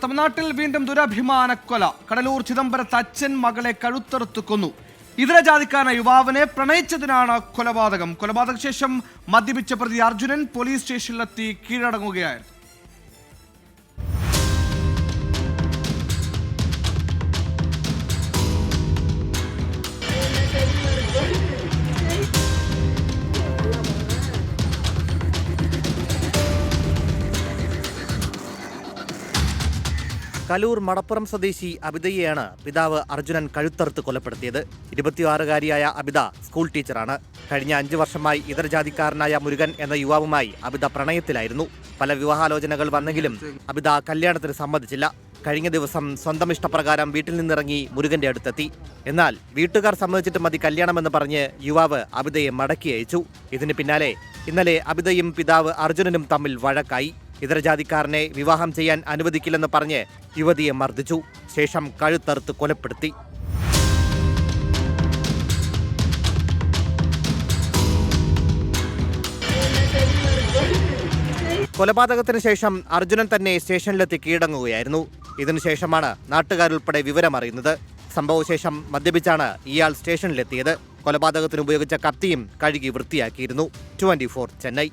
തമിഴ്നാട്ടിൽ വീണ്ടും ദുരഭിമാനക്കൊല. കടലൂർ ചിദംബരത്ത് അച്ഛൻ മകളെ കഴുത്തറുത്ത് കൊന്നു. ഇതര ജാതിക്കാരനായ യുവാവിനെ പ്രണയിച്ചതിനാണ് കൊലപാതകം. കൊലപാതക ശേഷം മദ്യപിച്ച പ്രതി അർജുനൻ പോലീസ് സ്റ്റേഷനിലെത്തി കീഴടങ്ങുകയായിരുന്നു. കലൂർ മടപ്പുറം സ്വദേശി അബിതയെയാണ് പിതാവ് അർജുനൻ കഴുത്തറുത്ത് കൊലപ്പെടുത്തിയത്. 26-കാരിയായ അബിത സ്കൂൾ ടീച്ചറാണ്. കഴിഞ്ഞ 5 വർഷമായി ഇതരജാതിക്കാരനായ മുരുകൻ എന്ന യുവാവുമായി അബിത പ്രണയത്തിലായിരുന്നു. പല വിവാഹാലോചനകൾ വന്നെങ്കിലും അബിത കല്യാണത്തിന് സമ്മതിച്ചില്ല. കഴിഞ്ഞ ദിവസം സ്വന്തം ഇഷ്ടപ്രകാരം വീട്ടിൽ നിന്നിറങ്ങി മുരുകന്റെ അടുത്തെത്തി. എന്നാൽ വീട്ടുകാർ സമ്മതിച്ചിട്ട് മതി കല്യാണമെന്ന് പറഞ്ഞ് യുവാവ് അബിതയെ മടക്കി അയച്ചു. ഇതിന് പിന്നാലെ ഇന്നലെ അബിതയും പിതാവ് അർജുനനും തമ്മിൽ വഴക്കായി. ഇതരജാതിക്കാരനെ വിവാഹം ചെയ്യാൻ അനുവദിക്കില്ലെന്ന് പറഞ്ഞ് യുവതിയെ മർദ്ദിച്ചു. ശേഷം കഴുത്തറുത്ത് കൊലപ്പെടുത്തി. കൊലപാതകത്തിന് ശേഷം അർജുനൻ തന്നെ സ്റ്റേഷനിലെത്തി കീഴടങ്ങുകയായിരുന്നു. ഇതിനുശേഷമാണ് നാട്ടുകാരുൾപ്പെടെ വിവരമറിയുന്നത്. സംഭവശേഷം മദ്യപിച്ചാണ് ഇയാൾ സ്റ്റേഷനിലെത്തിയത്. കൊലപാതകത്തിന് ഉപയോഗിച്ച കത്തിയും കഴുകി വൃത്തിയാക്കിയിരുന്നു. 24 ചെന്നൈ.